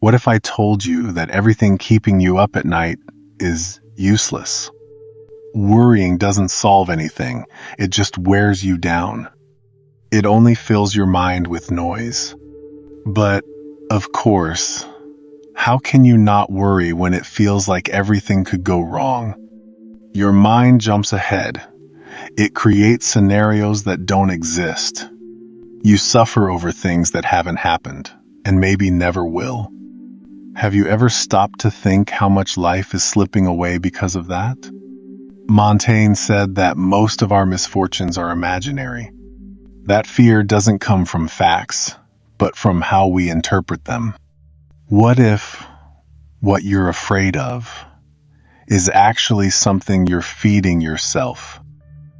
What if I told you that everything keeping you up at night is useless? Worrying doesn't solve anything, it just wears you down. It only fills your mind with noise. But, of course, how can you not worry when it feels like everything could go wrong? Your mind jumps ahead. It creates scenarios that don't exist. You suffer over things that haven't happened, and maybe never will. Have you ever stopped to think how much life is slipping away because of that? Montaigne said that most of our misfortunes are imaginary. That fear doesn't come from facts, but from how we interpret them. What if what you're afraid of is actually something you're feeding yourself?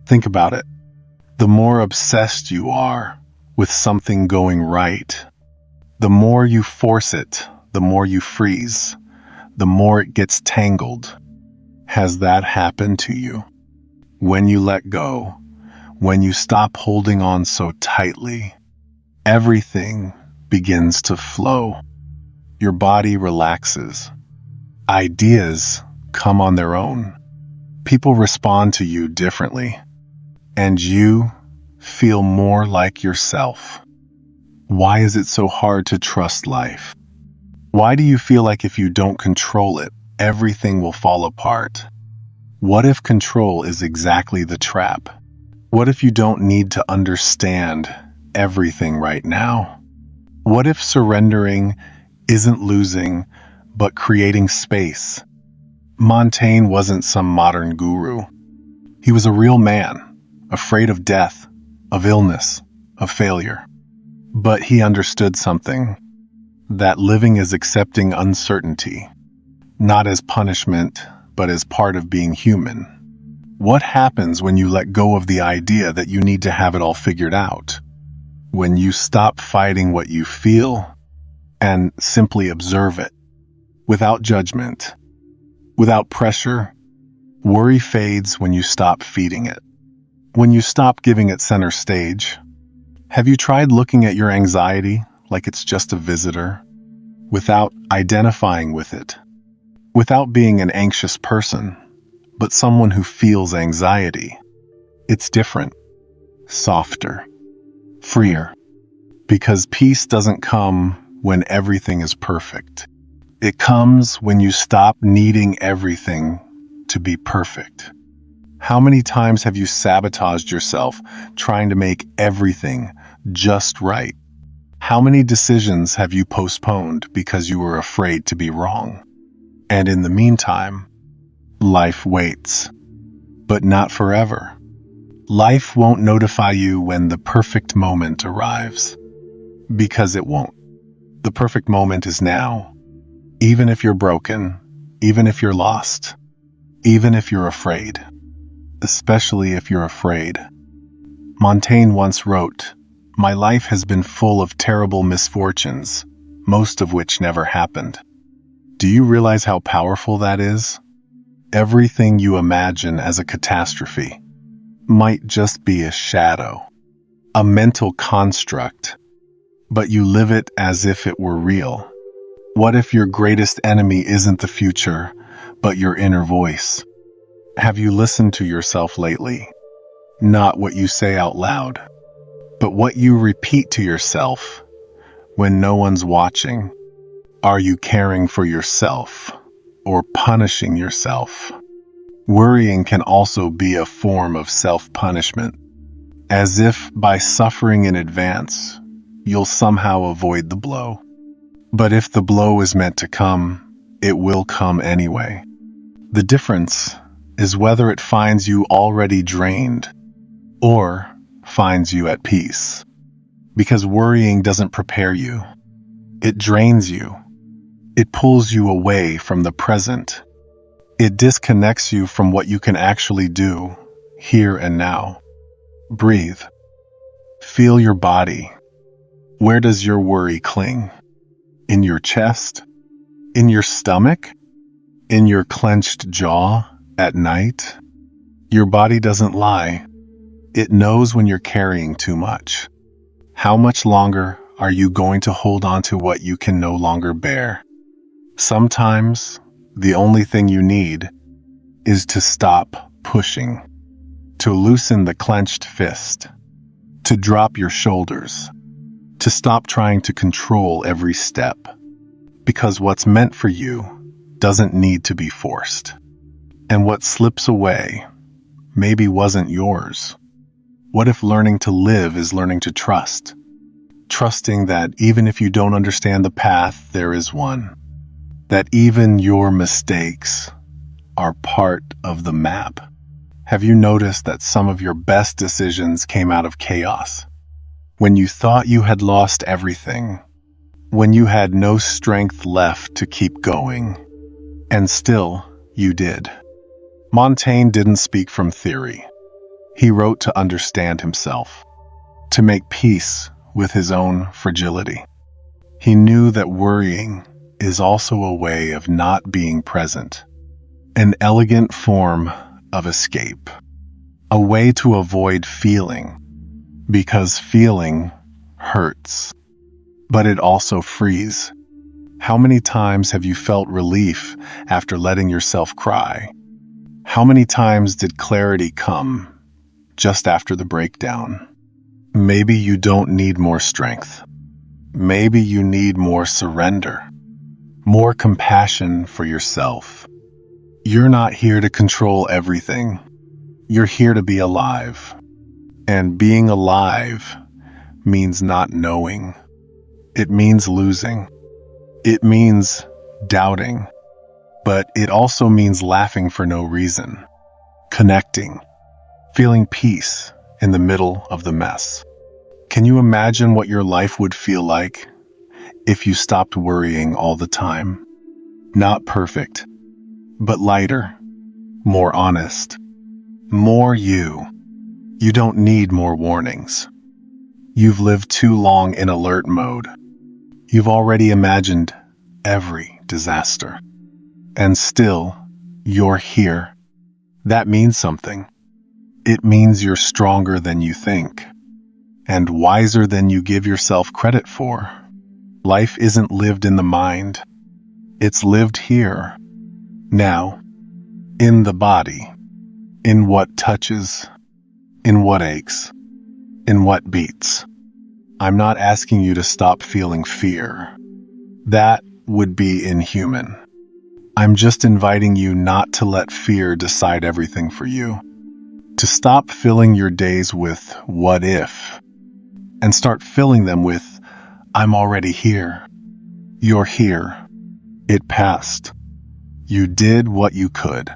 Think about it. The more obsessed you are with something going right, the more you force it, the more you freeze, the more it gets tangled. Has that happened to you? When you let go, when you stop holding on so tightly, everything begins to flow. Your body relaxes. Ideas come on their own. People respond to you differently, and you feel more like yourself. Why is it so hard to trust life? Why do you feel like if you don't control it, everything will fall apart? What if control is exactly the trap? What if you don't need to understand everything right now? What if surrendering isn't losing, but creating space? Montaigne wasn't some modern guru. He was a real man, afraid of death, of illness, of failure. But he understood something, that living is accepting uncertainty, not as punishment, but as part of being human. What happens when you let go of the idea that you need to have it all figured out? When you stop fighting what you feel and simply observe it, without judgment, without pressure. Worry fades when you stop feeding it, when you stop giving it center stage. Have you tried looking at your anxiety like it's just a visitor, without identifying with it, without being an anxious person, but someone who feels anxiety? It's different, softer, freer, because peace doesn't come when everything is perfect. It comes when you stop needing everything to be perfect. How many times have you sabotaged yourself trying to make everything just right? How many decisions have you postponed because you were afraid to be wrong? And in the meantime, life waits. But not forever. Life won't notify you when the perfect moment arrives. Because it won't. The perfect moment is now. Even if you're broken, even if you're lost, even if you're afraid. Especially if you're afraid. Montaigne once wrote, "My life has been full of terrible misfortunes, most of which never happened." Do you realize how powerful that is? Everything you imagine as a catastrophe might just be a shadow, a mental construct, but you live it as if it were real. What if your greatest enemy isn't the future, but your inner voice? Have you listened to yourself lately? Not what you say out loud, but what you repeat to yourself when no one's watching. Are you caring for yourself or punishing yourself? Worrying can also be a form of self-punishment, as if by suffering in advance, you'll somehow avoid the blow. But if the blow is meant to come, it will come anyway. The difference is whether it finds you already drained or finds you at peace. Because worrying doesn't prepare you. It drains you. It pulls you away from the present. It disconnects you from what you can actually do here and now. Breathe. Feel your body. Where does your worry cling? In your chest? In your stomach? In your clenched jaw at night? Your body doesn't lie. It knows when you're carrying too much. How much longer are you going to hold on to what you can no longer bear? Sometimes the only thing you need is to stop pushing, to loosen the clenched fist, to drop your shoulders, to stop trying to control every step, because what's meant for you doesn't need to be forced. And what slips away maybe wasn't yours. What if learning to live is learning to trust? Trusting that even if you don't understand the path, there is one. That even your mistakes are part of the map. Have you noticed that some of your best decisions came out of chaos? When you thought you had lost everything, when you had no strength left to keep going, and still you did. Montaigne didn't speak from theory. He wrote to understand himself, to make peace with his own fragility. He knew that worrying is also a way of not being present, an elegant form of escape, a way to avoid feeling, because feeling hurts, but it also frees. How many times have you felt relief after letting yourself cry? How many times did clarity come just after the breakdown? Maybe you don't need more strength. Maybe you need more surrender, more compassion for yourself. You're not here to control everything. You're here to be alive. And being alive means not knowing. It means losing. It means doubting. But it also means laughing for no reason, connecting, feeling peace in the middle of the mess. Can you imagine what your life would feel like if you stopped worrying all the time? Not perfect, but lighter, more honest, more you. You don't need more warnings. You've lived too long in alert mode. You've already imagined every disaster. And still, you're here. That means something. It means you're stronger than you think, and wiser than you give yourself credit for. Life isn't lived in the mind. It's lived here, now, in the body, in what touches, in what aches, in what beats. I'm not asking you to stop feeling fear. That would be inhuman. I'm just inviting you not to let fear decide everything for you. To stop filling your days with what if, and start filling them with I'm already here. You're here. It passed. You did what you could.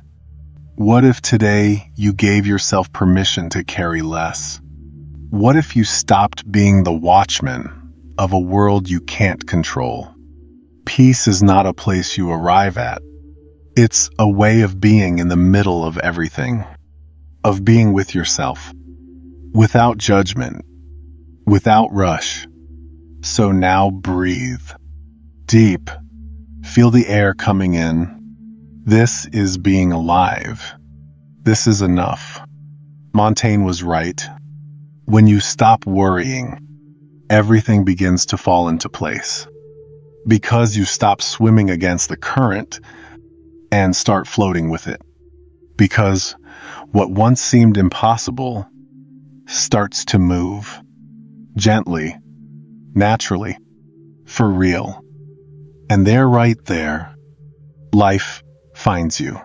What if today you gave yourself permission to carry less? What if you stopped being the watchman of a world you can't control? Peace is not a place you arrive at. It's a way of being in the middle of everything, of being with yourself, without judgment, without rush. So now breathe. Deep. Feel the air coming in. This is being alive. This is enough. Montaigne was right. When you stop worrying, everything begins to fall into place. Because you stop swimming against the current and start floating with it. Because what once seemed impossible starts to move. Gently, naturally, for real. And there, right there, life finds you.